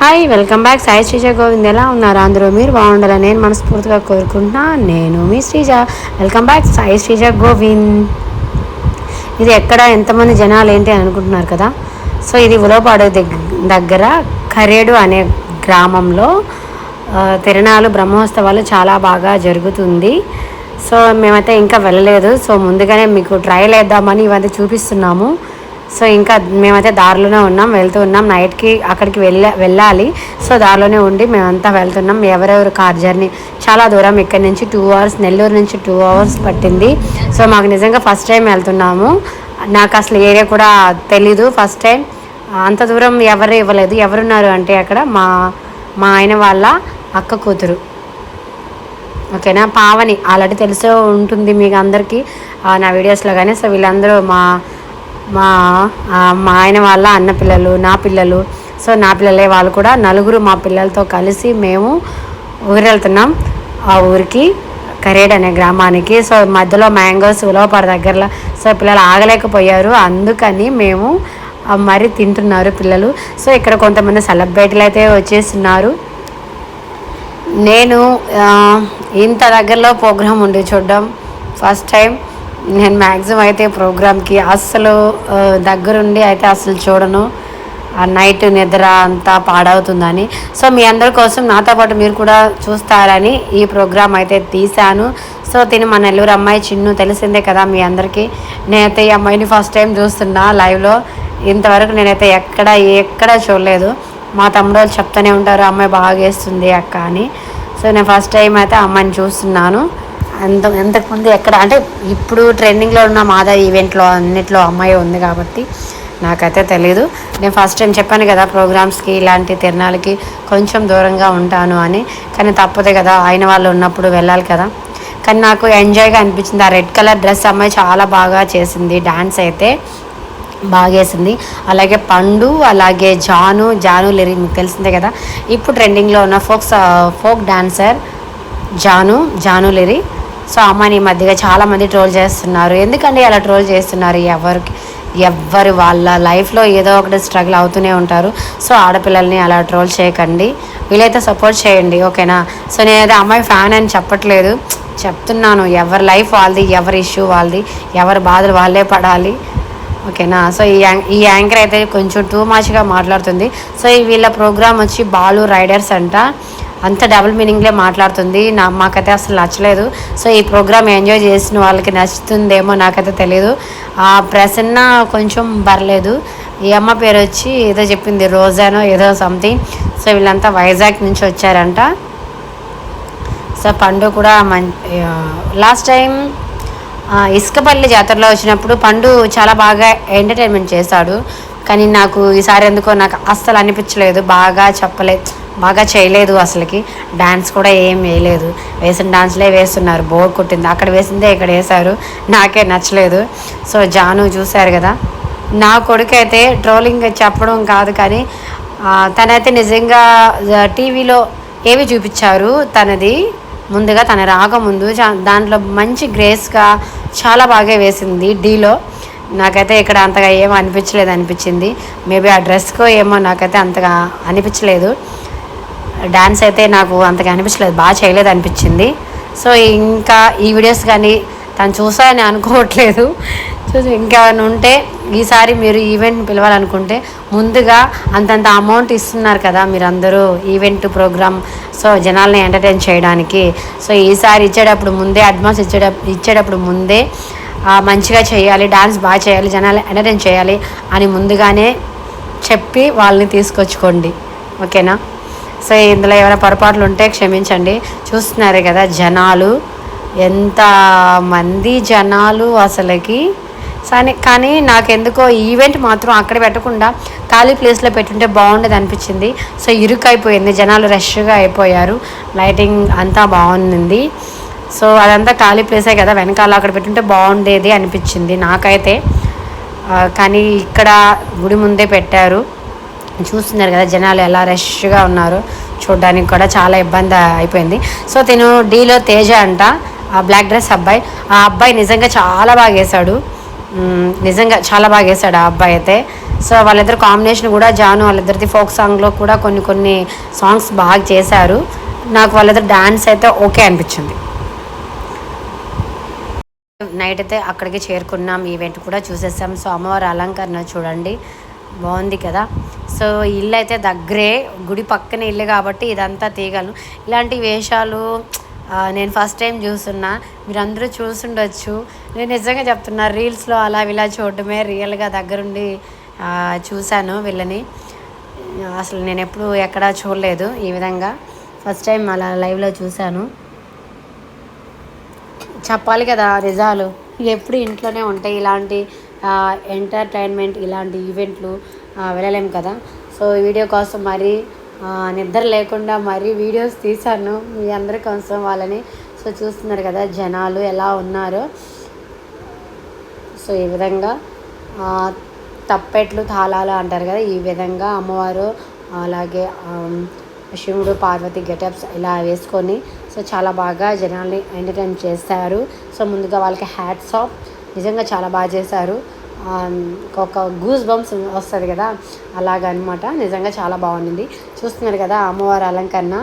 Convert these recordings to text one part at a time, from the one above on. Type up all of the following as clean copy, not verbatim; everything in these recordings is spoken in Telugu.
Hi, welcome back. Sai Sreeja Govind. ఎలా ఉన్నారు అందరూ? మీరు బాగుండాలని నేను మనస్ఫూర్తిగా కోరుకుంటున్నా. నేను మీ శ్రీజ. Welcome back Sai Sreeja Govind. ఇది ఎక్కడ ఎంతమంది జనాలు ఏంటి అని అనుకుంటున్నారు కదా. సో ఇది ఉలవపాడు దగ్గర కరేడు అనే గ్రామంలో తిరణాలు బ్రహ్మోత్సవాలు చాలా బాగా జరుగుతుంది. సో మేమైతే ఇంకా వెళ్ళలేదు. సో ముందుగానే మీకు ట్రయల్ వేద్దామని ఇవన్నీ చూపిస్తున్నాము. సో ఇంకా మేమైతే దారిలోనే ఉన్నాం, వెళ్తూ ఉన్నాం. నైట్కి అక్కడికి వెళ్ళాలి. సో దారిలోనే ఉండి మేమంతా వెళ్తున్నాం. ఎవరెవరు కార్ జర్నీ చాలా దూరం, ఇక్కడ నుంచి 2 hours, నెల్లూరు నుంచి 2 hours పట్టింది. సో మాకు నిజంగా ఫస్ట్ టైం వెళ్తున్నాము. నాకు అసలు ఏరియా కూడా తెలీదు. ఫస్ట్ టైం అంత దూరం ఎవరు ఇవ్వలేదు. ఎవరున్నారు అంటే అక్కడ మా ఆయన వాళ్ళ అక్క కూతురు, ఓకేనా, పావని. ఆల్రెడీ తెలిసే ఉంటుంది మీకు అందరికీ నా వీడియోస్లో కానీ. సో వీళ్ళందరూ మా మా ఆయన వాళ్ళ అన్న పిల్లలు, నా పిల్లలు. సో నా పిల్లలే వాళ్ళు కూడా, నలుగురు మా పిల్లలతో కలిసి మేము ఊరెళ్తున్నాం. ఆ ఊరికి కరేడ్ అనే గ్రామానికి. సో మధ్యలో మ్యాంగోస్ ఉలవపాడు దగ్గరలో. సో పిల్లలు ఆగలేకపోయారు, అందుకని మేము మరి తింటున్నారు పిల్లలు. సో ఇక్కడ కొంతమంది సెలబ్రిటీలు అయితే వచ్చేస్తున్నారు. నేను ఇంత దగ్గరలో ప్రోగ్రాం ఉండి చూడడం ఫస్ట్ టైం. నేను మ్యాక్సిమం అయితే ప్రోగ్రామ్కి అస్సలు దగ్గరుండి అయితే అసలు చూడను. నైట్ నిద్ర అంతా పాడవుతుందని. సో మీ అందరి కోసం నాతో పాటు మీరు కూడా చూస్తారని ఈ ప్రోగ్రామ్ అయితే తీశాను. సో తిని మా నెల్లూరు అమ్మాయి చిన్ను, తెలిసిందే కదా మీ అందరికీ. నేనైతే ఈ అమ్మాయిని ఫస్ట్ టైం చూస్తున్నా లైవ్లో. ఇంతవరకు నేనైతే ఎక్కడ చూడలేదు. మా తమ్ముడు వాళ్ళు చెప్తూనే ఉంటారు అమ్మాయి బాగా వేస్తుంది అక్క అని. సో నేను ఫస్ట్ టైం అయితే అమ్మాయిని చూస్తున్నాను. ఎంతకుముందు ఎక్కడ అంటే ఇప్పుడు ట్రెండింగ్లో ఉన్న మాదా ఈవెంట్లో అన్నిట్లో అమ్మాయి ఉంది కాబట్టి నాకైతే తెలీదు. నేను ఫస్ట్ టైం చెప్పాను కదా ప్రోగ్రామ్స్కి ఇలాంటి తిరణాలకి కొంచెం దూరంగా ఉంటాను అని. కానీ తప్పదే కదా, ఆయన వాళ్ళు ఉన్నప్పుడు వెళ్ళాలి కదా. కానీ నాకు ఎంజాయ్గా అనిపించింది. ఆ రెడ్ కలర్ డ్రెస్ అమ్మాయి చాలా బాగా చేసింది, డాన్స్ అయితే బాగా వేసింది. అలాగే పండు, అలాగే జాను లిరి, మీకు తెలిసిందే కదా ఇప్పుడు ట్రెండింగ్లో ఉన్న ఫోక్ డాన్సర్ జాను లిరి. సో అమ్మాయిని ఈ మధ్యగా చాలామంది ట్రోల్ చేస్తున్నారు. ఎందుకంటే అలా ట్రోల్ చేస్తున్నారు? ఎవరు వాళ్ళ లైఫ్లో ఏదో ఒకటి స్ట్రగుల్ అవుతూనే ఉంటారు. సో ఆడపిల్లల్ని అలా ట్రోల్ చేయకండి, వీలైతే సపోర్ట్ చేయండి, ఓకేనా. సో నేనైతే అమ్మాయి ఫ్యాన్ అని చెప్పట్లేదు, చెప్తున్నాను. ఎవరి లైఫ్ వాళ్ళది, ఎవరి ఇష్యూ వాళ్ళది, ఎవరి బాధలు వాళ్ళే పడాలి, ఓకేనా. సో ఈ యాంకర్ అయితే కొంచెం టూ మచ్గా మాట్లాడుతుంది. సో వీళ్ళ ప్రోగ్రామ్ వచ్చి బాలు రైడర్స్ అంట. అంత డబుల్ మీనింగ్లే మాట్లాడుతుంది. మాకైతే అసలు నచ్చలేదు. సో ఈ ప్రోగ్రామ్ ఎంజాయ్ చేసిన వాళ్ళకి నచ్చుతుందేమో నాకైతే తెలీదు. ఆ ప్రసన్న కొంచెం పర్లేదు. ఈ అమ్మ పేరు వచ్చి ఏదో చెప్పింది, రోజానో ఏదో సంథింగ్. సో వీళ్ళంతా వైజాగ్ నుంచి వచ్చారంట. సో పండు కూడా లాస్ట్ టైం ఇసుకపల్లి జాతరలో వచ్చినప్పుడు పండు చాలా బాగా ఎంటర్టైన్మెంట్ చేశాడు. కానీ నాకు ఈసారి ఎందుకో నాకు అస్సలు అనిపించలేదు, బాగా చేయలేదు. అసలుకి డాన్స్ కూడా ఏం వేయలేదు. వేసిన డాన్స్లే వేస్తున్నారు, బోర్ కొట్టింది. అక్కడ వేసిందే ఇక్కడ వేశారు, నాకే నచ్చలేదు. సో జాను చూశారు కదా, నా కొడుకు అయితే ట్రోలింగ్ చెప్పడం కాదు కానీ తనైతే నిజంగా టీవీలో ఏవి చూపించారు తనది ముందుగా, తన రాకముందు దాంట్లో మంచి గ్రేస్గా చాలా బాగా వేసింది డీలో. నాకైతే ఇక్కడ అంతగా ఏమో అనిపించింది. మేబీ ఆ డ్రెస్కో ఏమో నాకైతే అంతగా అనిపించలేదు. డాన్స్ అయితే నాకు అంతగా అనిపించలేదు, బాగా చేయలేదు అనిపించింది. సో ఇంకా ఈ వీడియోస్ కానీ తను చూసాయని అనుకోవట్లేదు. చూసి ఇంకేమైనా ఉంటే ఈసారి మీరు ఈవెంట్ పిలవాలనుకుంటే ముందుగా అంతంత అమౌంట్ ఇస్తున్నారు కదా మీరందరూ ఈవెంట్ ప్రోగ్రామ్, సో జనాల్ని ఎంటర్టైన్ చేయడానికి. సో ఈసారి ఇచ్చేటప్పుడు ముందే అడ్వాన్స్ ఇచ్చేటప్పుడు ముందే మంచిగా చేయాలి, డాన్స్ బాగా చేయాలి, జనాలు ఎంటర్టైన్ చేయాలి అని ముందుగానే చెప్పి వాళ్ళని తీసుకొచ్చుకోండి, ఓకేనా. సో ఇందులో ఏమైనా పొరపాట్లు ఉంటే క్షమించండి. చూస్తున్నారు కదా జనాలు, ఎంతమంది జనాలు అసలుకి. కానీ నాకెందుకో ఈవెంట్ మాత్రం అక్కడ పెట్టకుండా ఖాళీ ప్లేస్లో పెట్టుంటే బాగుండేది అనిపించింది. సో ఇరుకైపోయింది, జనాలు రష్గా అయిపోయారు, లైటింగ్ అంతా బాగుంది. సో అదంతా ఖాళీ ప్లేసే కదా, వెనకాల అక్కడ పెట్టుంటే బాగుండేది అనిపించింది నాకైతే. కానీ ఇక్కడ గుడి ముందే పెట్టారు. చూస్తున్నారు కదా జనాలు ఎలా రష్గా ఉన్నారు, చూడడానికి కూడా చాలా ఇబ్బంది అయిపోయింది. సో తిను డీలో తేజ అంట, ఆ బ్లాక్ డ్రెస్ అబ్బాయి. ఆ అబ్బాయి నిజంగా చాలా బాగా వేశాడు, ఆ అబ్బాయి అయితే. సో వాళ్ళిద్దరు కాంబినేషన్ కూడా జాను వాళ్ళిద్దరిది ఫోక్ సాంగ్లో కూడా కొన్ని కొన్ని సాంగ్స్ బాగా చేశారు. నాకు వాళ్ళిద్దరు డాన్స్ అయితే ఓకే అనిపించింది. నైట్ అయితే అక్కడికి చేరుకున్నాం, ఈవెంట్ కూడా చూసేసాం. సో అమ్మవారి అలంకరణ చూడండి, బాగుంది కదా. సో ఇల్లు అయితే దగ్గరే, గుడి పక్కనే ఇల్లు కాబట్టి ఇదంతా తీయగలను. ఇలాంటి వేషాలు నేను ఫస్ట్ టైం చూస్తున్నా, మీరందరూ చూసుండొచ్చు. నేను నిజంగా చెప్తున్నా, రీల్స్లో అలా ఇలా చూడటమే, రియల్గా దగ్గరుండి చూశాను వీళ్ళని. అసలు నేను ఎప్పుడు ఎక్కడా చూడలేదు ఈ విధంగా, ఫస్ట్ టైం అలా లైవ్లో చూశాను. చెప్పాలి కదా నిజాలు, ఎప్పుడు ఇంట్లోనే ఉంటాయి, ఇలాంటి ఎంటర్టైన్మెంట్ ఇలాంటి ఈవెంట్లు వెళ్ళలేము కదా. సో వీడియో కోసం మరీ నిద్ర లేకుండా మరీ వీడియోస్ తీశాను మీ అందరి కోసం వాళ్ళని. సో చూస్తున్నారు కదా జనాలు ఎలా ఉన్నారో. సో ఈ విధంగా తప్పెట్లు తాళాలు అంటారు కదా, ఈ విధంగా అమ్మవారు అలాగే శివుడు పార్వతి గెటప్స్ ఇలా వేసుకొని సో చాలా బాగా జనాల్ని ఎంటర్టైన్ చేస్తారు. సో ముందుగా వాళ్ళకి హ్యాట్స్ ఆఫ్, నిజంగా చాలా బాగా చేశారు. ఒక గూస్ బంప్స్ వస్తుంది కదా అలాగనమాట, నిజంగా చాలా బాగుంది. చూస్తున్నారు కదా అమ్మవారి అలంకరణ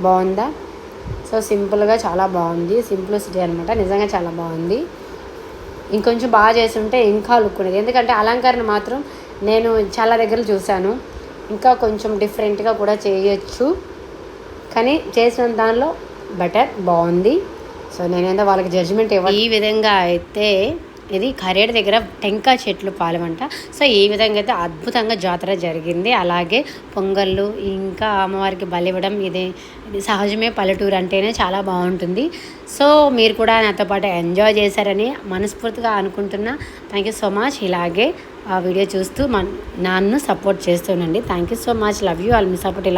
బాగుందా. సో సింపుల్గా చాలా బాగుంది, సింప్లిసిటీ అనమాట, నిజంగా చాలా బాగుంది. ఇంకొంచెం బాగా చేస్తుంటే ఇంకా లుక్ ఉండేది, ఎందుకంటే అలంకరణ మాత్రం నేను చాలా దగ్గర చూశాను, ఇంకా కొంచెం డిఫరెంట్గా కూడా చేయొచ్చు, కానీ చేసిన దానిలో బెటర్ బాగుంది. సో నేనేందో వాళ్ళకి జడ్జిమెంట్ ఇవ్వాలి. ఈ విధంగా అయితే ఇది కరేడు దగ్గర టెంకాయ చెట్లు పాలమంట. సో ఈ విధంగా అయితే అద్భుతంగా జాతర జరిగింది. అలాగే పొంగళ్ళు ఇంకా అమ్మవారికి బలి ఇవ్వడం, ఇది సహజమే, పల్లెటూరు అంటేనే చాలా బాగుంటుంది. సో మీరు కూడా నాతో పాటు ఎంజాయ్ చేశారని మనస్ఫూర్తిగా అనుకుంటున్నా. Thank you so much. ఇలాగే ఆ వీడియో చూస్తూ నన్ను సపోర్ట్ చేస్తుండండి. Thank you so much, love you all. మీ సపోర్ట్ ఇలా